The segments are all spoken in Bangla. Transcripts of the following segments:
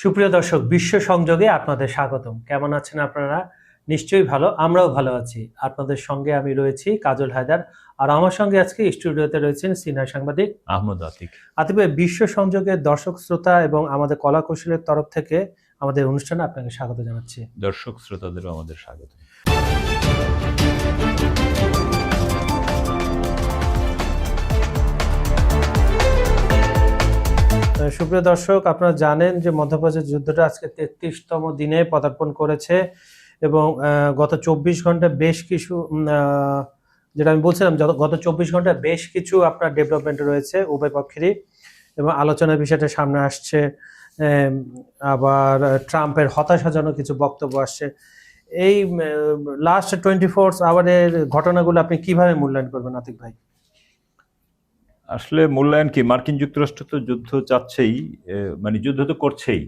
সুপ্রিয় দর্শক, বিশ্ব সংযোগে আপনাদের স্বাগতম। কেমন আছেন আপনারা? নিশ্চয়ই ভালো, আমরাও ভালো আছি। আপনাদের সঙ্গে আমি রয়েছি কাজল হায়দার, আর আমার সঙ্গে আজকে স্টুডিওতে রয়েছেন সিনিয়র সাংবাদিক আহমদ আতিক। আতিক ভাই, বিশ্ব সংযোগের দর্শক শ্রোতা এবং আমাদের কলা কৌশলের তরফ থেকে আমাদের অনুষ্ঠানে আপনাকে স্বাগত জানাচ্ছি। দর্শক শ্রোতাদেরও আমাদের স্বাগত। সুপ্রিয় দর্শক, আপনারা জানেন যে মধ্যপ্রাচ্যের যুদ্ধটা আজকে 33তম দিনে পদার্পণ করেছে এবং গত 24 ঘন্টায় বেশ কিছু যেটা আমি বলছিলাম, গত 24 ঘন্টায় বেশ কিছু আপনার ডেভেলপমেন্ট রয়েছে উভয় পক্ষেরই, এবং আলোচনার বিষয়টা সামনে আসছে। আবার ট্রাম্পের হতাশাজনক কিছু বক্তব্য আসছে। এই লাস্ট 24 আওয়ারের ঘটনাগুলো আপনি কিভাবে মূল্যায়ন করবেন আতিক ভাই? আসলে মূল্যায়ন কি, মার্কিন যুক্তরাষ্ট্র তো যুদ্ধ চাচ্ছেই, মানে যুদ্ধ তো করছেই,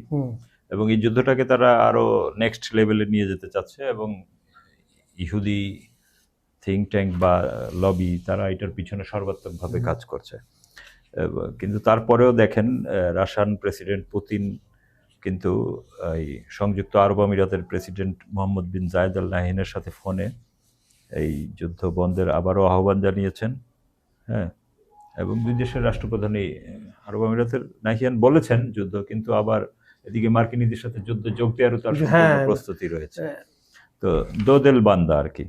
এবং এই যুদ্ধটাকে তারা আরো নেক্সট লেভেলে নিয়ে যেতে চাচ্ছে, এবং ইহুদি থিঙ্ক ট্যাঙ্ক বা লবি তারা এটার পিছনে সর্বাত্মকভাবে কাজ করছে। কিন্তু তারপরেও দেখেন, রাশিয়ান প্রেসিডেন্ট পুতিন কিন্তু এই সংযুক্ত আরব আমিরাতের প্রেসিডেন্ট মোহাম্মদ বিন জায়েদ আল নাহিয়ানের সাথে ফোনে এই যুদ্ধ বন্ধের আবারও আহ্বান জানিয়েছেন। হ্যাঁ, এবং দুই দেশের রাষ্ট্রপ্রধানই আরব আমিরাতের নাহিয়ান বলেছেন যুদ্ধ, কিন্তু আবার এদিকে মার্কিনীদের সাথে যুদ্ধ যোগ দেওয়ারও তার সম্পূর্ণ প্রস্তুতি রয়েছে। তো দোদেল বান্দা আর কি।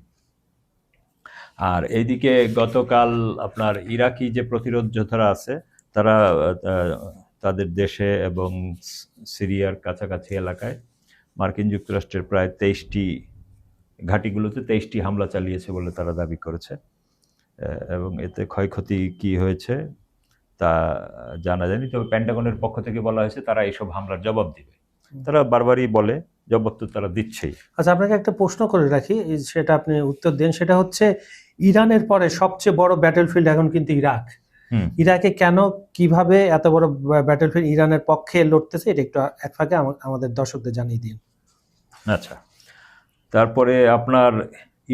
আর এইদিকে গতকাল আপনার ইরাকি যে প্রতিরোধ যোদ্ধারা আছে, তারা তাদের দেশে এবং সিরিয়ার কাছাকাছি এলাকায় মার্কিন যুক্তরাষ্ট্রের প্রায় 23টি ঘাঁটিগুলোতে 23টি হামলা চালিয়েছে বলে তারা দাবি করেছে, এবং এতে ক্ষয়ক্ষতি কি হয়েছে তা জানা যায়নি। তবে পেন্টাগনের পক্ষ থেকে বলা হয়েছে তারা এইসব হামলার জবাব দিবে। তারা বারবারই বলে, জবাব তো তারা দিচ্ছেই। আচ্ছা, আপনাকে একটা প্রশ্ন করে রাখি, সেটা আপনি উত্তর দেন। সেটা হচ্ছে, ইরানের পরে সবচেয়ে বড় ব্যাটলফিল্ড এখন কিন্তু ইরাক। ইরাকে কেন, কিভাবে এত বড় ব্যাটলফিল্ড ইরানের পক্ষে লড়তেছে, এটা একটু এক ফাঁকে আমাদের দর্শকদের জানিয়ে দিন। আচ্ছা, তারপরে আপনার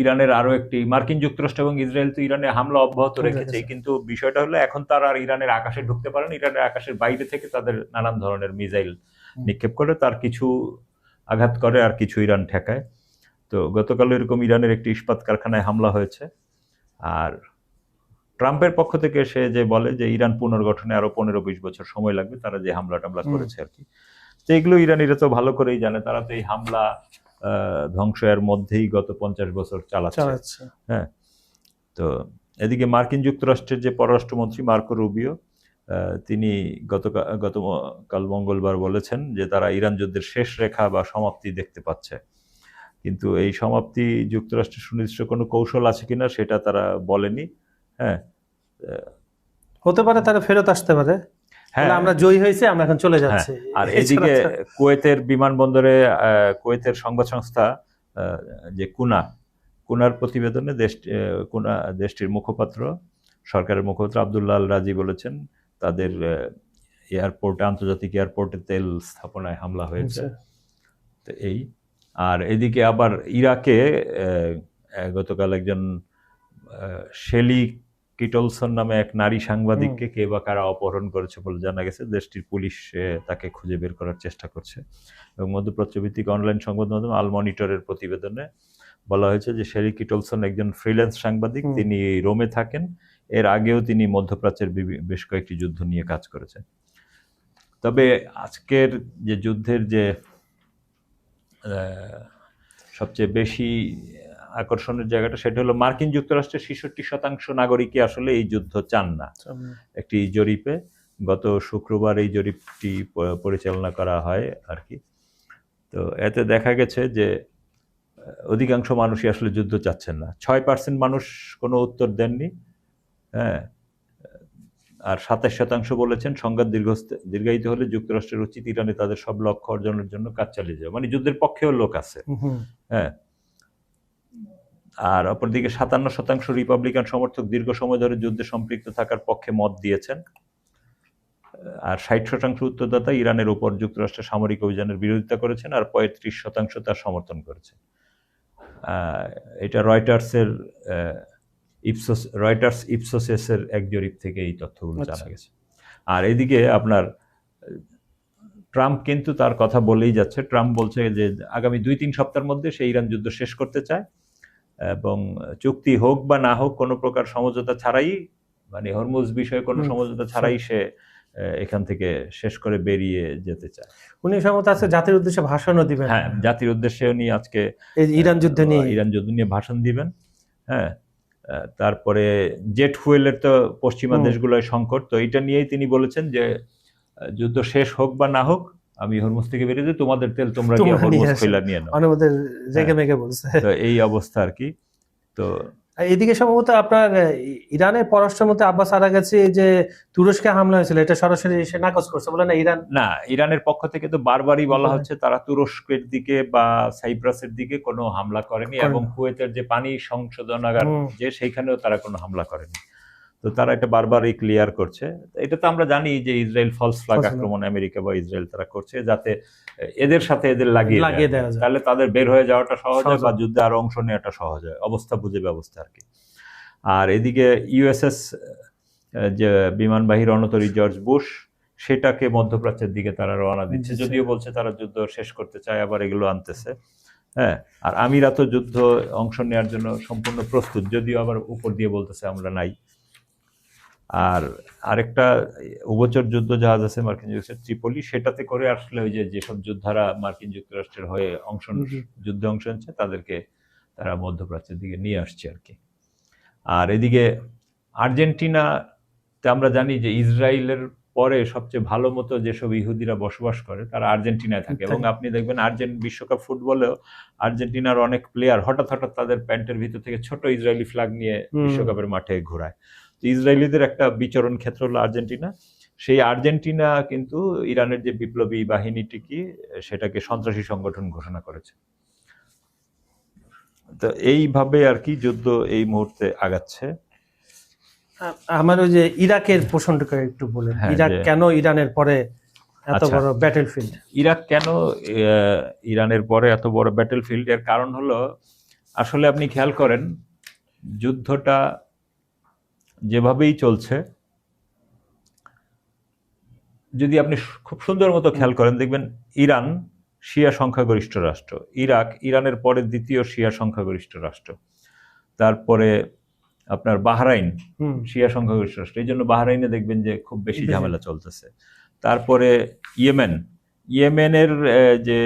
ইরানের আরো একটি, মার্কিন যুক্তরাষ্ট্র এবং ইসরায়েল তো ইরানে হামলা অব্যাহত রেখেছে, কিন্তু বিষয়টা হলো এখন তারা আর ইরানের আকাশে ঢুকতে পারে না। ইরানের আকাশের বাইরে থেকে তাদের নানান ধরনের মিসাইল নিক্ষেপ করে, তার কিছু আঘাত করে আর কিছু ইরান ঠেকায়। তো গতকাল এরকম ইরানের একটি ইস্পাত কারখানায় হামলা হয়েছে। আর ট্রাম্পের পক্ষ থেকে সে যে বলে যে ইরান পুনর্গঠনে আরো 15-20 বছর সময় লাগবে, তারা যে হামলা টামলা করেছে আর কি। তো এগুলো ইরানিরা তো ভালো করেই জানে, তারা তো এই হামলা ধ্বংসের মধ্যেই গত 50 বছর চালাচ্ছে। হ্যাঁ, তো এদিকে মার্কিন যুক্তরাষ্ট্রের যে পররাষ্ট্রমন্ত্রী মার্কো রুবিও, তিনি গতকাল মঙ্গলবার বলেছেন যে তারা ইরান যুদ্ধের শেষ রেখা বা সমাপ্তি দেখতে পাচ্ছে, কিন্তু এই সমাপ্তি যুক্তরাষ্ট্রের সুনির্দিষ্ট কোনো কৌশল আছে কিনা সেটা তারা বলেনি। হ্যাঁ, হতে পারে তারা ফেরত আসতে পারে। হ্যাঁ, আমরা জয়ী হয়েছে, আমরা এখন চলে যাচ্ছি। আর এদিকে কুয়েতের বিমানবন্দরে কুয়েতের সংবাদ সংস্থা যে কুনার প্রতিবেদনে দেশটির মুখপাত্র, সরকারের মুখপাত্র আব্দুল্লাহ আল রাজি বলেছেন তাদের এয়ারপোর্টে, আন্তর্জাতিক এয়ারপোর্টে তেল স্থাপনায় হামলা হয়েছে। তো এই, আর এদিকে আবার ইরাকে গতকাল একজন শেলি কিটলসন নামে এক নারী সাংবাদিককে কে বা কারা অপহরণ করেছে বলে জানা গেছে। দেশটির পুলিশ তাকে খুঁজে বের করার চেষ্টা করছে, এবং মধ্যপ্রাচ্য ভিত্তিক অনলাইন সংবাদ মাধ্যম আল মনিটরের প্রতিবেদনে বলা হয়েছে যে শেলি কিটলসন একজন ফ্রিল্যান্স সাংবাদিক, তিনি রোমে থাকেন। এর আগেও তিনি মধ্যপ্রাচ্যের বেশ কয়েকটি যুদ্ধ নিয়ে কাজ করেছেন। তবে আজকের যে যুদ্ধের যে সবচেয়ে বেশি আকর্ষণের জায়গাটা, সেটা হলো মার্কিন যুক্তরাষ্ট্রের 66% নাগরিকই আসলে এই যুদ্ধ চান না। একটি জরিপে গত শুক্রবার এই জরিপটি পরিচালনা করা হয় আর কি। তো এতে দেখা গেছে যে অধিকাংশ মানুষই আসলে যুদ্ধ চাচ্ছেন না। 6% মানুষ কোনো উত্তর দেননি। হ্যাঁ, আর 27% বলেছেন সংঘাত দীর্ঘায়িত হলে যুক্তরাষ্ট্রের উচিত ইরানে তাদের সব লক্ষ্য অর্জনের জন্য কাজ চালিয়ে যাওয়া, মানে যুদ্ধের পক্ষেও লোক আছে। হ্যাঁ, আর অপরদিকে 57% রিপাবলিকান সমর্থক দীর্ঘ সময় ধরে যুদ্ধে সম্পৃক্ত থাকার পক্ষে মত দিয়েছেন, আর 60% উত্তরদাতা ইরানের উপর যুক্তরাষ্ট্রের সামরিক অভিযানের বিরোধিতা করেছেন, আর 35% তার সমর্থন করেছে। এটা রয়টার্স ইপসোসেসের এক জরিপ থেকে এই তথ্যগুলো জানা গেছে। আর এদিকে আপনার ট্রাম্প কিন্তু তার কথা বলেই যাচ্ছে। ট্রাম্প বলছে যে আগামী 2-3 সপ্তাহের মধ্যে সে ইরান যুদ্ধ শেষ করতে চায় এবং চুক্তি হোক বা না হোক কোনো প্রকার সমঝোতা ছাড়াই, মানে হরমুজ বিষয়ে কোনো সমঝোতা ছাড়াই সে এখান থেকে শেষ করে বেরিয়ে যেতে চায়। উনি সম্ভবত আজকে জাতির উদ্দেশ্যে ভাষণও দিবেন। হ্যাঁ, জাতির উদ্দেশ্যে উনি আজকে ইরান যুদ্ধ নিয়ে ভাষণ দিবেন। হ্যাঁ, তারপরে জেট ফুয়েলের তো পশ্চিমা দেশগুলোয় সংকট, তো এটা নিয়েই তিনি বলেছেন যে যুদ্ধ শেষ হোক বা না হোক, আমি হরমুজ থেকে বেরিয়ে যাই, তোমাদের তেল তোমরা গিয়ে হরমুজ খোলা নিয়ে নাও। আমাদের জেগে মেগে বলছে। তো এই অবস্থা আর কি। তো এদিকে সম্ভবত আপনার ইরানের পররাষ্ট্রমন্ত্রী আব্বাস আরাগচি যে তুরস্কে হামলা হয়েছিল এটা সরাসরি সে নাকচ করছে, বলে না ইরানের পক্ষ থেকে তো বারবারই বলা হচ্ছে তারা তুরস্কের দিকে বা সাইপ্রাসের দিকে কোনো হামলা করেনি, এবং কুয়েতের যে পানি সংশোধনাগার যে সেইখানেও তারা কোনো হামলা করেনি। তো তারা এটা বারবারই ক্লিয়ার করছে। এটা তো আমরা জানি যে ইসরায়েল ফলস ফ্ল্যাগ আক্রমণ আমেরিকা বা ইসরায়েল তারা করছে যাতে এদের সাথে এদের লাগিয়ে দেওয়া যায়, তাহলে তাদের বের হয়ে যাওয়াটা সহজ হয় বা যুদ্ধে আরো অংশ নেওয়াটা সহজ হয়, অবস্থা বুঝে ব্যবস্থা আর কি। আর এদিকে ইউএসএস যে বিমানবাহী রণতরী জর্জ বুশ, সেটাকে মধ্যপ্রাচ্যের দিকে তারা রওনা দিচ্ছে, যদিও বলছে তারা যুদ্ধ শেষ করতে চায়, আবার এগুলো আনতেছে। হ্যাঁ, আর আমিরাতও যুদ্ধ অংশ নেওয়ার জন্য সম্পূর্ণ প্রস্তুত, যদিও আবার উপর দিয়ে বলতেছে আমরা নাই। আর আরেকটা উভচর যুদ্ধ জাহাজ আছে মার্কিন যুক্তরাষ্ট্রের ত্রিপলি, সেটাতে করে আসলে ওই যেসব যোদ্ধারা মার্কিন যুক্তরাষ্ট্রের হয়ে যুদ্ধে অংশ নিচ্ছে তাদেরকে তারা মধ্যপ্রাচ্যের দিকে নিয়ে আসছে আর কি। আর এদিকে আর্জেন্টিনাতে আমরা জানি যে ইসরায়েলের পরে সবচেয়ে ভালো মতো যেসব ইহুদিরা বসবাস করে তারা আর্জেন্টিনায় থাকে, এবং আপনি দেখবেন বিশ্বকাপ ফুটবলেও আর্জেন্টিনার অনেক প্লেয়ার হঠাৎ তাদের প্যান্টের ভিতর থেকে ছোট ইসরায়েলি ফ্ল্যাগ নিয়ে বিশ্বকাপের মাঠে ঘোরায়। ইসরায়েলিদের একটা বিচরণ ক্ষেত্র হলো আর্জেন্টিনা। সেই আর্জেন্টিনা কিন্তু ইরানের যে বিপ্লবী বাহিনীটি কি সেটাকে সন্ত্রাসী সংগঠন ঘোষণা করেছে। তো এইভাবে আর কি যুদ্ধ এই মুহূর্তে আগাচ্ছে। আমার ওই যে ইরাকের প্রশ্নটা একটু বলেন, ইরাক কেন ইরানের পরে এত বড় ব্যাটলফিল্ড? ইরাক কেন ইরানের পরে এত বড় ব্যাটলফিল্ড? এর কারণ হলো, আসলে আপনি খেয়াল করেন যুদ্ধটা যেভাবেই চলছে, যদি আপনি খুব সুন্দর মতো খেয়াল করেন দেখবেন ইরান শিয়া সংখ্যাগরিষ্ঠ রাষ্ট্র, ইরানের পরে দ্বিতীয় শিয়া সংখ্যাগরিষ্ঠ রাষ্ট্র, তারপরে আপনার বাহরাইন শিয়া সংখ্যাগরিষ্ঠ রাষ্ট্র, এই জন্য বাহরাইনে দেখবেন যে খুব বেশি ঝামেলা চলতেছে। তারপরে ইয়েমেনের যে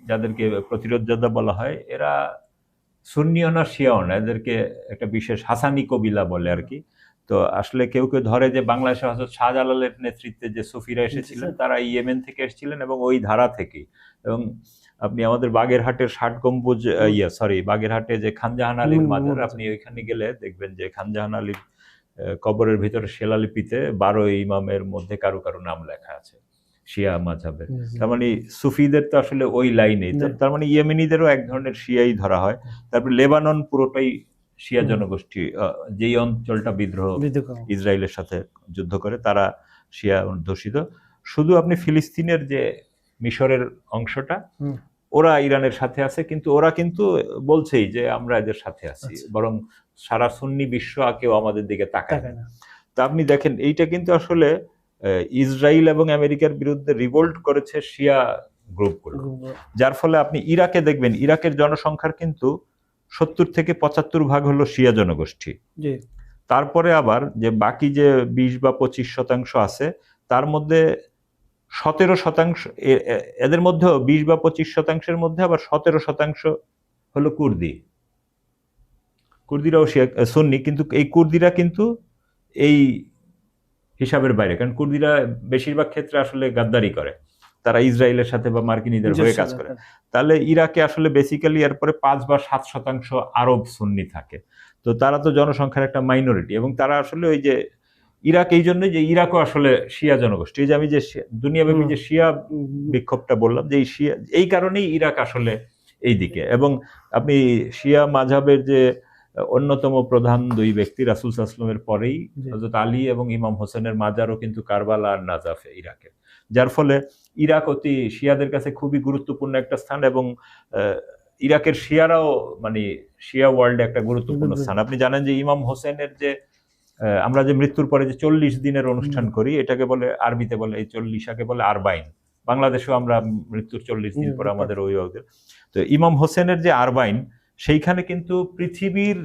যাদেরকে প্রতিরোধ যোদ্ধা বলা হয়, এরা সুন্নিও না শিয়াও না, এদেরকে একটা বিশেষ হাসানি কবিলা বলে আর কি। তো আসলে কেউ ধরে যে বাংলাদেশে হযরত শাহজালালের নেতৃত্বে যে সুফিরা এসেছিলেন তারা ইয়েমেন থেকে এসেছিলেন এবং ওই ধারা থেকে। এবং আপনি আমাদের বাগেরহাটের 60 গম্বুজ বাগেরহাটে যে খানজাহান আলীর মাজার, আপনি ওইখানে গেলে দেখবেন যে খানজাহান আলীর কবরের ভিতরে শিলালিপিতে 12 ইমামের মধ্যে কারো কারো নাম লেখা আছে শিয়া মাযহাবের। তার মানে সুফিদের তো আসলে ওই লাইনেই, তার মানে ইয়েমেনিদেরও এক ধরনের শিয়াই ধরা হয়। তারপর লেবানন পুরোটাই শিয়া জনগোষ্ঠী, যেই অঞ্চলটা বিদ্রোহ ইসরায়েলের সাথে যুদ্ধ করে তারা শিয়া অধ্যুষিত। শুধু আপনি ফিলিস্তিনের যে মিশরের অংশটা, ওরা ইরানের সাথে আছে, কিন্তু ওরা কিন্তু বলছেই যে আমরা এদের সাথে আছি, বরং সারা সুন্নি বিশ্ব কেউ আমাদের দিকে তাকায় না। তা আপনি দেখেন এইটা কিন্তু আসলে ইসরায়েল এবং আমেরিকার বিরুদ্ধে রিভোল্ট করেছে শিয়া গ্রুপগুলো, যার ফলে আপনি ইরাকে দেখবেন ইরাকের জনসংখ্যার কিন্তু 70 থেকে 75% হলো শিয়া জনগোষ্ঠী। তারপরে আবার যে বাকি যে 20 বা 25% আছে তার মধ্যে 17% এদের মধ্যে 20 বা 25%-এর মধ্যে আবার 17% হলো কুর্দিরাও শিয়া সুন্নি, কিন্তু এই কুর্দিরা কিন্তু এই হিসাবের বাইরে, কারণ কুর্দিরা বেশিরভাগ ক্ষেত্রে আসলে গাদ্দারি করে, তারা ইসরায়েলের সাথে বা মার্কিনীদের হয়ে কাজ করে। তাহলে ইরাকে আসলে বেসিক্যালি এরপরে 5 বা 7% আরব সুন্নি থাকে, তো তারা তো জনসংখ্যার একটা মাইনরিটি, এবং তারা আসলে ওই যে ইরাক এই জন্যই যে ইরাকও আসলে শিয়া জনগোষ্ঠী, যে আমি যে দুনিয়াব্যাপী যে শিয়া বিক্ষোভটা বললাম যে এই কারণেই ইরাক আসলে এই দিকে। এবং আপনি শিয়া মাযহাবের যে অন্যতম প্রধান 2 ব্যক্তি রাসূল সাল্লাল্লাহু আলাইহি ওয়াসাল্লামের পরেই হযরত আলী এবং ইমাম হোসেনের মাজারও কিন্তু কারবালা আর নাজাফে ইরাকে, যার ফলে ইরাক অতি শিয়াদের কাছে খুবই গুরুত্বপূর্ণ একটা স্থান, এবং ইরাকের শিয়ারাও মানে শিয়া ওয়ার্ল্ডে একটা গুরুত্বপূর্ণ স্থান। আপনি জানেন যে ইমাম হোসেনের যে আমরা যে মৃত্যুর পরে যে 40 দিনের অনুষ্ঠান করি, এটাকে বলে আরবিতে বলে এই 40 বলে আরবাইন, বাংলাদেশেও আমরা মৃত্যুর 40 দিন পরে হুম, আমাদের অভিভাবকদের। তো ইমাম হোসেনের যে আরবাইন, সেইখানে কিন্তু পৃথিবীর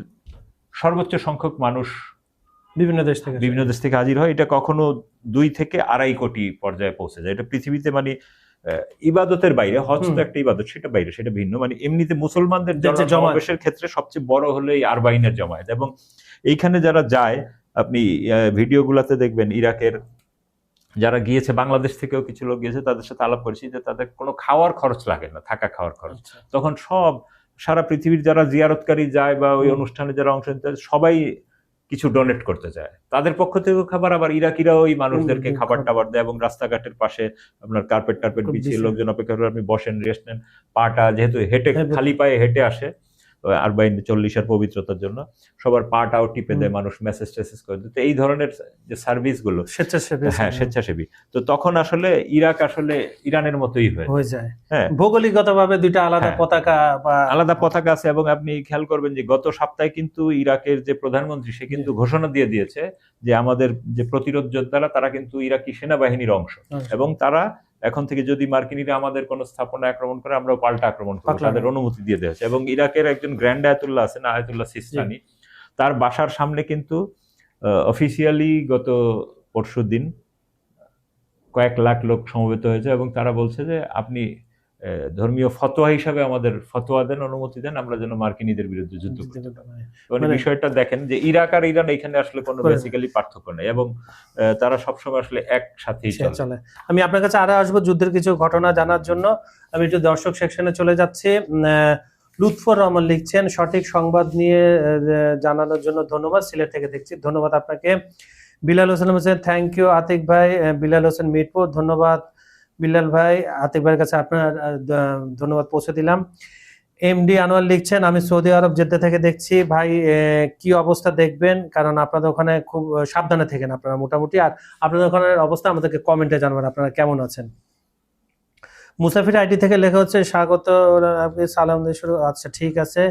সর্বোচ্চ সংখ্যক মানুষ বিভিন্ন দেশ থেকে বিভিন্ন দেশ থেকে হাজির হয়। এটা কখনো 2 থেকে 2.5 কোটি পর্যায়ে পৌঁছে যায়। এটা পৃথিবীতে মানে ইবাদতের বাইরে, হজ তো একটা ইবাদত, সেটা বাইরে, সেটা ভিন্ন। মানে এমনিতে মুসলমানদের জমাবেশের ক্ষেত্রে সবচেয়ে বড় হলো এই আরবাইনের জমায়েত। এবং এইখানে যারা যায়, আপনি ভিডিওগুলোতে দেখবেন, ইরাকের যারা গিয়েছে, বাংলাদেশ থেকেও কিছু লোক গিয়েছে, তাদের সাথে আলাপ করেছি যে তাদের কোনো খাওয়ার খরচ লাগে না, থাকা খাওয়ার খরচ। তখন সারা পৃথিবীর যারা জিয়ারতকারী যায় বা ওই অনুষ্ঠানে যারা অংশ নিতে, সবাই কিছু ডোনেট করতে চায়। তাদের পক্ষ থেকেও খাবার, আবার ইরাকিরা ওই মানুষদেরকে খাবার টাবার দেয়। এবং রাস্তাঘাটের পাশে আপনার কার্পেট বিছিয়ে লোকজন অপেক্ষা করে, আপনি বসেন, রেস্ট নেন। পাটা যেহেতু হেঁটে, খালি পায়ে হেঁটে আসে, আরবাইন 40-এর পবিত্রতার জন্য, সবার পাটাও টিপে দেয় মানুষ, মেসেজ টেসেজ করে দেয়। তো এই ধরনের যে সার্ভিসগুলো স্বেচ্ছাসেবী, তো তখন আসলে ইরাক আসলে ইরানের মতোই হয়ে যায়। হ্যাঁ, ভৌগোলিকগতভাবে দুইটা আলাদা পতাকা বা আলাদা পতাকা আছে। এবং আপনি খেয়াল করবেন যে গত সপ্তাহে কিন্তু ইরাকের যে প্রধানমন্ত্রী, সে কিন্তু ঘোষণা দিয়ে দিয়েছে যে আমাদের যে প্রতিরোধ যোদ্ধারা, তারা কিন্তু ইরাকি সেনাবাহিনীর অংশ, এবং তারা এখন থেকে যদি মার্কিনীরা আমাদের কোন স্থাপনা আক্রমণ করে, আমরাও পাল্টা আক্রমণ করব, তাদের অনুমতি দিয়ে দেওয়া হয়েছে। এবং ইরাকের একজন গ্র্যান্ড আয়াতুল্লাহ আছেন, আয়াতুল্লাহ সিস্তানি, তার বাসার সামনে কিন্তু অফিসিয়ালি গত পরশুদিন কয়েক লাখ লোক সমবেত হয়েছে। এবং তারা বলছে যে আপনি ধর্মীয় ফতোয়া হিসাবে আমাদের ফতোয়া দেন, অনুমতি দেন, আমরা যেন মার্কিনীদের বিরুদ্ধে যুদ্ধ করতে পারি। মানে বিষয়টা দেখেন যে ইরাক আর ইরান এখানে আসলে কোনো বেসিক্যালি পার্থক্য নেই, এবং তারা সবসময় আসলে একসাথেই চলে। আমি আপনার কাছে আরো আসবো যুদ্ধের কিছু ঘটনা জানার জন্য। আমি একটু দর্শক সেকশনে চলে যাচ্ছি। লুৎফর রহমান লিখছেন, সঠিক সংবাদ নিয়ে জানানোর জন্য ধন্যবাদ, সিলেট থেকে দেখছি, ধন্যবাদ আপনাকে। বিলাল হোসেন বলছেন, থ্যাংক ইউ আতিক ভাই। বিলাল হোসেন মিরপুর, ধন্যবাদ বিলাল ভাই। আতিক ভাইয়ের কাছে আপনার ধন্যবাদ পৌঁছে দিলাম। এমডি আনোয়ার লিখছেন, আমি সৌদি আরব জেদ্দা থেকে দেখছি ভাই, কি অবস্থা দেখবেন, কারণ আপনাদের ওখানে খুব সাবধানে থাকেন আপনারা মোটামুটি, আর আপনাদের ওখানের অবস্থা আমাদেরকে কমেন্টে জানাবেন আপনারা কেমন আছেন। মুসাফির আইডি থেকে লেখা হচ্ছে, স্বাগত, আপনি সালাম দিয়ে শুরু। আচ্ছা, ঠিক আছে,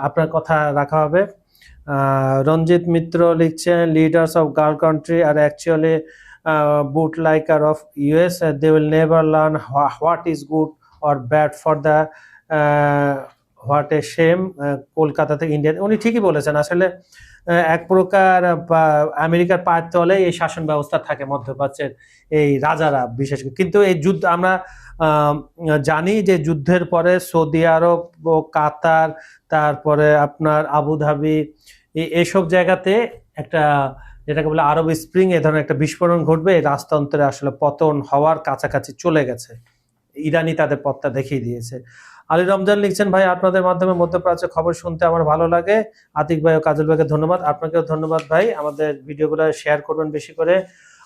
আপনার কথা রাখা হবে। রঞ্জিত মিত্র লিখছেন, leaders of girl country are actually bootliker of US, they will never learn what is good or bad for the what a shame. Kolkata থেকে ইন্ডিয়া, উনি ঠিকই বলেছেন। আসলে এক প্রকার আমেরিকার পায়ের তলে এই শাসন ব্যবস্থা থাকে মধ্যপ্রাচ্যের এই রাজারা বিশেষ করে। কিন্তু এই যুদ্ধ আমরা জানি যে যুদ্ধের পরে সৌদি আরব ও কাতার, তারপরে আপনার আবুধাবি, এইসব জায়গাতে একটা যেটাকে বলে আরব স্প্রিং, এ ধরনের একটা বিস্ফোরণ ঘটবে, এই রাজতন্ত্রে আসলে পতন হওয়ার কাছাকাছি চলে গেছে। ইরানি তাদের পথটা দেখিয়ে দিয়েছে। আলী রমজান লিখছেন, ভাই আপনাদের মাধ্যমে মধ্যপ্রাচ্যের খবর শুনতে আমার ভালো লাগে। আতিক ভাই ও কাজল ভাইকে ধন্যবাদ। আপনাকেও ধন্যবাদ ভাই, আমাদের ভিডিওগুলো শেয়ার করবেন বেশি করে।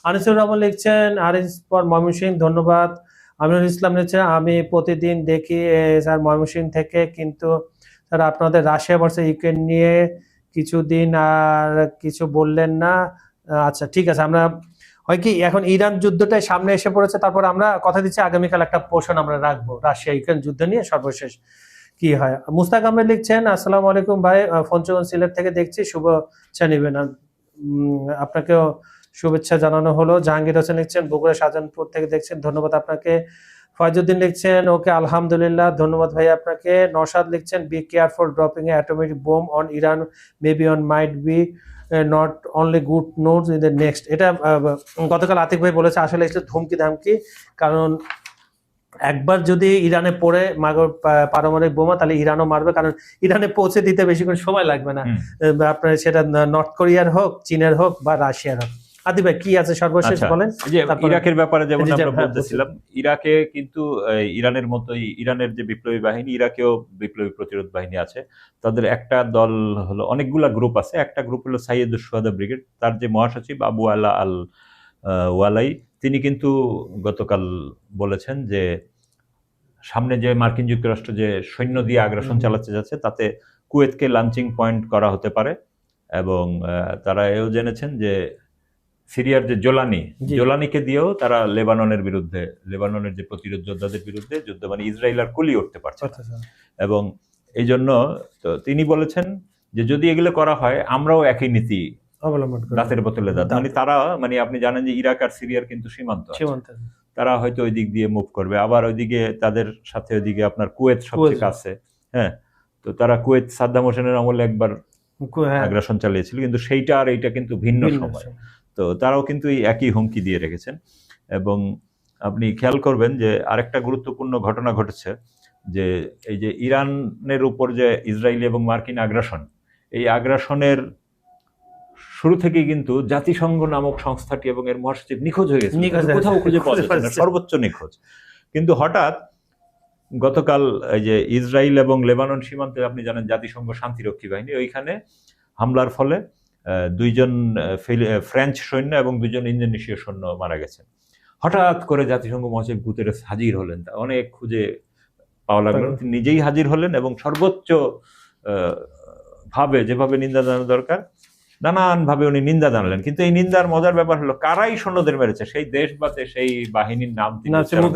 আনিসুর রহমান লিখছেন, আরিস ফর ময়মনসিংহ, ধন্যবাদ। আমিনুল ইসলাম লিখছেন, আমি প্রতিদিন দেখি স্যার ময়মনসিংহ থেকে, কিন্তু স্যার আপনাদের রাশিয়া ভার্সেস ইউক্রেন নিয়ে কিছুদিন আর কিছু বললেন না। আচ্ছা, ঠিক আছে, আমরা হয় কি এখন ইরান যুদ্ধটা সামনে এসে পড়েছে, তারপর আমরা কথা দিচ্ছি আগামীকাল একটা পোর্শন আমরা রাখবো রাশিয়া ইউক্রেন যুদ্ধ নিয়ে সর্বশেষ কি হয়। মুস্তাক আহমেদ লিখছেন, আসসালামু আলাইকুম ভাই, পঞ্চগড় সিলেট থেকে দেখছি, শুভেচ্ছা নিবেন। আপনাকেও শুভেচ্ছা জানানো হলো। জাহাঙ্গীর হোসেন লিখছেন, বগুড়া শাহজাহানপুর থেকে দেখছেন, ধন্যবাদ আপনাকে। ফয়জুদ্দিন লিখছেন, ওকে আলহামদুলিল্লাহ, ধন্যবাদ ভাই আপনাকে। নওশাদ লিখছেন, be careful dropping a atomic bomb on Iran, maybe one might be not only good notes in the next. এটা গতকাল আতিক ভাই বলেছে, আসলে এটা ধমকি ধামকি, কারণ একবার যদি ইরানে পড়ে পারমাণবিক বোমা, তাহলে ইরানও মারবে, কারণ ইরানে পৌঁছে দিতে বেশি করে সময় লাগবে না, আপনার সেটা নর্থ কোরিয়ার হোক, চীনের হোক বা রাশিয়ার হোক। আদি ভাই কি আছে সর্বশেষ বলেন। ইরাকের ব্যাপারে যেমন আমরা বলতেছিলাম, ইরাকে কিন্তু ইরানের মতোই, ইরানের যে বিপ্লবী বাহিনী, ইরাকেও বিপ্লবী প্রতিরোধ বাহিনী আছে। তাদের একটা দল হলো, অনেকগুলা গ্রুপ আছে, একটা গ্রুপ হলো সাইয়েদুস শুহাদা ব্রিগেড। তার যে মহাসচিব আবু আলা আল ওয়ালাই, তিনি কিন্তু গতকাল বলেছেন যে সামনে যে মার্কিন যুক্তরাষ্ট্র যে সৈন্য দিয়ে আগ্রাসন চালাতে যাচ্ছে, তাতে কুয়েতকে লঞ্চিং পয়েন্ট করা হতে পারে। এবং তারা এও জেনেছেন যে সিরিয়ার যে জোলানিকে দিয়েও তারা লেবাননের বিরুদ্ধে, লেবাননের যে প্রতিরোধ যোদ্ধাদের বিরুদ্ধে যুদ্ধ, মানে ইসরায়েল আর কুলি উঠতে পারছে। এবং এই জন্য তিনি বলেছেন যে যদি এগুলো করা হয়, আমরাও একই নীতি অবলম্বন, দাঁতের বোতলে দাঁত। মানে তারা, মানে আপনি জানেন যে ইরাক আর সিরিয়ার কিন্তু সীমান্ত, তারা হয়তো ওই দিক দিয়ে মুভ করবে, আবার ওইদিকে তাদের সাথে ওইদিকে আপনার কুয়েত সবচেয়ে কাছে, হ্যাঁ, তো তারা কুয়েত সাদ্দাম হোসেনের আমলে একবার আগ্রাসন চালিয়েছিল, কিন্তু সেইটা আর এইটা কিন্তু ভিন্ন সময়। তো তারাও কিন্তু এই একই হুমকি দিয়ে রেখেছেন। এবং আপনি খেয়াল করবেন যে আরেকটা গুরুত্বপূর্ণ ঘটনা ঘটেছে, যে এই যে ইরানের উপর যে ইসরায়েলি এবং মার্কিন আগ্রাসন, এই আগ্রাসনের শুরু থেকেই কিন্তু জাতিসংঘ নামক সংস্থাটি এবং এর মহাসচিব নিখোঁজ হয়ে গেছে, কোথাও খুঁজে পাওয়া যাচ্ছে না, সর্বোচ্চ নিখোঁজ। কিন্তু হঠাৎ গতকাল এই যে ইসরায়েল এবং লেবানন সীমান্তে আপনি জানেন জাতিসংঘ শান্তিরক্ষী বাহিনী, ওইখানে হামলার ফলে 2জন ফ্রেঞ্চ সৈন্য এবং 2জন ইন্দোনেশীয় সৈন্য মারা গেছেন। হঠাৎ করে জাতিসংঘ মহাসচিব গুতেরেস হাজির হলেন, অনেক খুঁজে পাওয়া লাগলো, তিনি নিজেই হাজির হলেন এবং সর্বোচ্চ ভাবে যেভাবে নিন্দা জানানো দরকার নানানভাবে উনি নিন্দা জানালেন। কিন্তু এই নিন্দার মজার ব্যাপার হলো, কারাই সৈন্যদের মেরেছে সেই দেশ বা সেই বাহিনীর নাম তিনি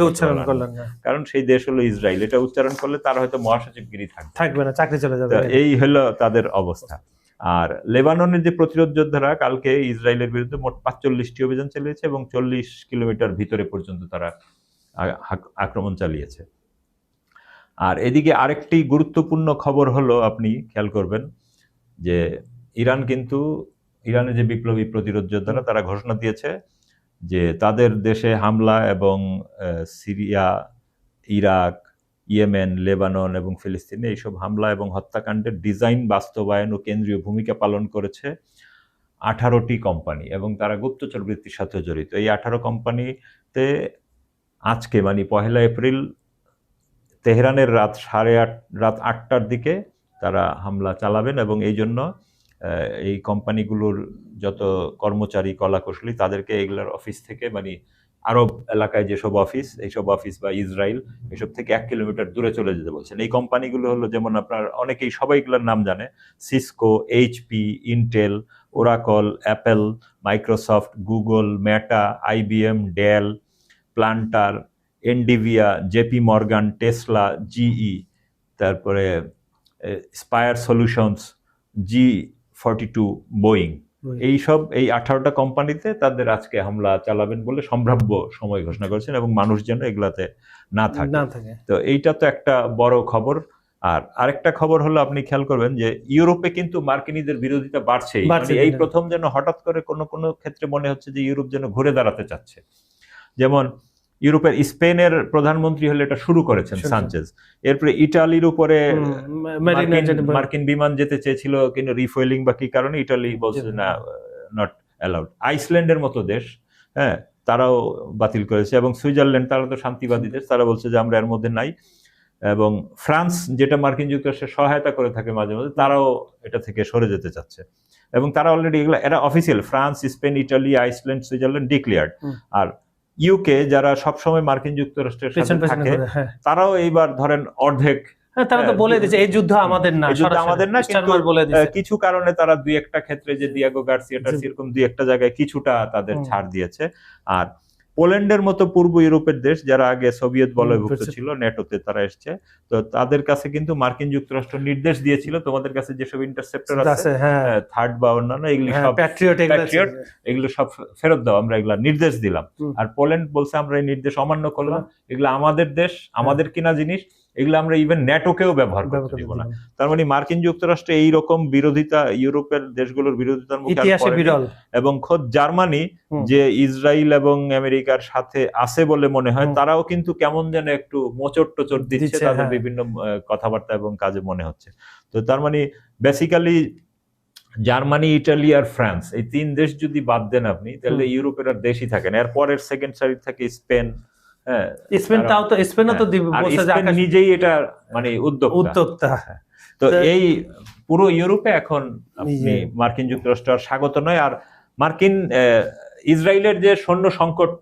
উচ্চারণ করলেন না, কারণ সেই দেশ হলো ইসরায়েল। এটা উচ্চারণ করলে তার হয়তো মহাসচিবগিরি থাকবে না, চাকরি চলে যাবে। এই হলো তাদের অবস্থা। আর লেবাননের যে প্রতিরোধ যোদ্ধারা কালকে ইসরায়েলের বিরুদ্ধে মোট 45টি অভিযান চালিয়েছে এবং 40 কিলোমিটার ভিতরে পর্যন্ত তারা আক্রমণ চালিয়েছে। আর এদিকে আরেকটি গুরুত্বপূর্ণ খবর হলো, আপনি খেয়াল করবেন যে ইরানের যে বিপ্লবী প্রতিরোধ যোদ্ধারা তারা ঘোষণা দিয়েছে যে তাদের দেশে হামলা এবং সিরিয়া, ইরাক, ইয়েমেন, লেবানন এবং ফিলিস্তিনে এইসব হামলা এবং হত্যাকাণ্ডের ডিজাইন, বাস্তবায়ন ও কেন্দ্রীয় ভূমিকা পালন করেছে 18টি কোম্পানি এবং তারা গুপ্তচর বৃত্তির সাথে জড়িত। এই 18 কোম্পানিতে আজকে মানে 1 এপ্রিল তেহরানের রাত 8টার দিকে তারা হামলা চালাবেন এবং এই জন্য এই কোম্পানিগুলোর যত কর্মচারী, কলাকুশলী তাদেরকে এগুলোর অফিস থেকে মানে আরব এলাকায় যেসব অফিস, এইসব অফিস বা ইসরায়েল এসব থেকে 1 কিলোমিটার দূরে চলে যেতে বলছেন। এই কোম্পানিগুলো হলো যেমন আপনার অনেকেই সবাইগুলোর নাম জানে, Cisco, HP, Intel, Oracle, Apple, Microsoft, Google, Meta, IBM, Dell, Palantir, Nvidia, JP Morgan, Tesla, GE, তারপরে স্পায়ার সলিউশনস, G42, বোয়িং, এই 18টা কোম্পানিতে তাদের আজকে হামলা চালাবেন বলে সম্ভাব্য সময় ঘোষণা করেছেন এবং মানুষ যেন এগুলাতে না থাকে। তো এইটা তো একটা বড় খবর। আর আরেকটা খবর হলো, আপনি খেয়াল করবেন যে ইউরোপে কিন্তু মার্কিনীদের বিরোধিতা বাড়ছেই। এই প্রথম যেন হঠাৎ করে কোনো ক্ষেত্রে মনে হচ্ছে যে ইউরোপ যেন ঘুরে দাঁড়াতে চাচ্ছে। যেমন ইউরোপের স্পেনের প্রধানমন্ত্রী হলে এটা শুরু করেছেন সানচেজ, এরপরে ইটালির উপরে মার্কিন বিমান যেতে চেয়েছিল কিন্তু রিফুয়েলিং বা কি কারণে ইটালি বলছে না, নট অ্যালাউড। আইসল্যান্ডের মতো দেশ, হ্যাঁ, তারাও বাতিল করেছে এবং সুইজারল্যান্ড, তারা তো শান্তিবাদী দেশ, তারা বলছে যে আমরা এর মধ্যে নাই। এবং ফ্রান্স, যেটা মার্কিন যুক্তরাষ্ট্রের সহায়তা করে থাকে মাঝে মাঝে, তারাও এটা থেকে সরে যেতে চাচ্ছে এবং তারা অলরেডি এরা official, France, Spain, Italy, Iceland, Switzerland declared. আর ইউকে, যারা সবসময় মার্কিন যুক্তরাষ্ট্রের সাথে থাকে, তারাও এইবার ধরেন অর্ধেক, তারা তো বলে দিয়েছে এই যুদ্ধ আমাদের না, কিছু কারণে তারা 2-1টা ক্ষেত্রে, যে দিয়াগো গার্সিয়া এরকম 2-1টা জায়গায় কিছুটা তাদের ছাড় দিয়েছে। আর পোল্যান্ডের মতো পূর্ব ইউরোপের দেশ, যারা আগে সোভিয়েত বলয়ভুক্ত ছিল, নেটোতে তারা এসছে, তো তাদের কাছে কিন্তু মার্কিন যুক্তরাষ্ট্র নির্দেশ দিয়েছিল তোমাদের কাছে যেসব ইন্টারসেপ্টর আছে, থার্ড বা অন্যান্য, এগুলি সব এগুলো সব ফেরত দাও, আমরা এগুলা নির্দেশ দিলাম। আর পোল্যান্ড বলছে আমরা এই নির্দেশ অমান্য করলাম, এগুলো আমাদের দেশ, আমাদের কিনা জিনিস, এগুলো আমরা ইভেন ন্যাটোকেও ব্যবহার করতে দিব না। তার মানে মার্কিন যুক্তরাষ্ট্রে এইরকম বিরোধিতা ইউরোপের দেশগুলোর বিরোধিতার মুখে এবং খোদ জার্মানি, যে ইসরায়েল এবং আমেরিকার সাথে আছে বলে মনে হয়, তারাও কিন্তু কেমন যেন একটু মোচড় টোচড় দিচ্ছে তাদের বিভিন্ন কথাবার্তা এবং কাজে মনে হচ্ছে। তো তার মানে বেসিক্যালি জার্মানি, ইটালি আর ফ্রান্স, এই 3 দেশ যদি বাদ দেন আপনি, তাহলে ইউরোপের আর দেশই থাকে না। এরপরের সেকেন্ড সারি থাকে স্পেন, নিজেই এটা মানে উদ্যোক্তা। তো এই পুরো ইউরোপে এখন আপনি মার্কিন যুক্তরাষ্ট্র আর স্বাগত নয়। আর মার্কিন ইসরায়েলের যে সৈন্য সংকট,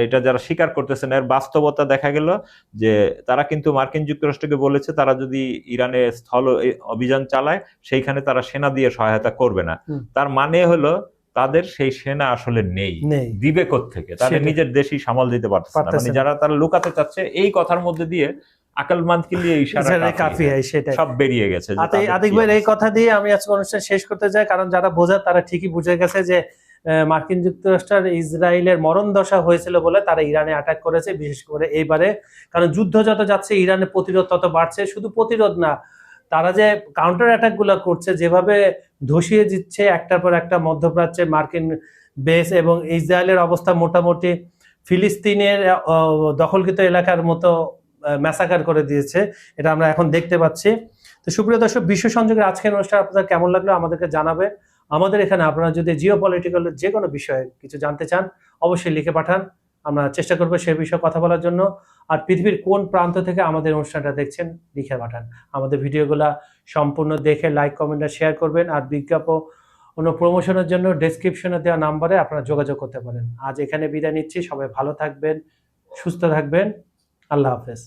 এটা যারা স্বীকার করতেছেন, এর বাস্তবতা দেখা গেল যে তারা কিন্তু মার্কিন যুক্তরাষ্ট্রকে বলেছে তারা যদি ইরানে স্থল অভিযান চালায় সেইখানে তারা সেনা দিয়ে সহায়তা করবে না। তার মানে হলো তাদের সেই সেনা আসলে নেই, দিবে কোত্থেকে, তাদের নিজের দেশই সামাল দিতে পারছে না। মানে যারা তারা লুকাতে চাচ্ছে, এই কথার মধ্যে দিয়ে আকলমান্দ কে লিয়ে ইশারা কাফি হয়, সেটা সব বেরিয়ে গেছে। আতিক ভাই, এই কথা দিয়ে আমি আজকে অনুষ্ঠান শেষ করতে চাই, কারণ যারা বোঝার তারা ঠিকই বুঝে গেছে যে মার্কিন যুক্তরাষ্ট্র ইসরায়েলের মরণ দশা হয়েছিল বলে তারা ইরানে অ্যাটাক করেছে, বিশেষ করে এইবারে। কারণ যুদ্ধ যত যাচ্ছে ইরানের প্রতিরোধ তত বাড়ছে। শুধু প্রতিরোধ না, তারা যে কাউন্টার অ্যাটাক গুলা করছে, যেভাবে ধসিয়ে দিচ্ছে একটার পর একটা মধ্যপ্রাচ্যে মার্কিন বেস, এবং ইসরায়েলের অবস্থা মোটামুটি ফিলিস্তিনের দখলকৃত এলাকার মতো ম্যাসাকার করে দিয়েছে, এটা আমরা এখন দেখতে পাচ্ছি। তো সুপ্রিয় দর্শক, বিশ্ব সংযোগের আজকের অনুষ্ঠান আপনাদের কেমন লাগলো আমাদেরকে জানাবে। আমাদের এখানে আপনারা যদি জিও পলিটিক্যাল যে কোনো বিষয়ে কিছু জানতে চান অবশ্যই লিখে পাঠান, আমরা চেষ্টা করবো সেই বিষয়ে কথা বলার জন্য। আর পৃথিবীর কোন প্রান্ত থেকে আমাদের অনুষ্ঠানটা দেখছেন লিখে পাঠান। আমাদের ভিডিওগুলা সম্পূর্ণ দেখে লাইক, কমেন্ট আর শেয়ার করবেন। আর বিজ্ঞাপন প্রমোশনের জন্য ডেসক্রিপশনে দেওয়া নাম্বারে আপনারা যোগাযোগ করতে পারেন। আজ এখানে বিদায় নিচ্ছি, সবাই ভালো থাকবেন, সুস্থ থাকবেন, আল্লাহ হাফেজ।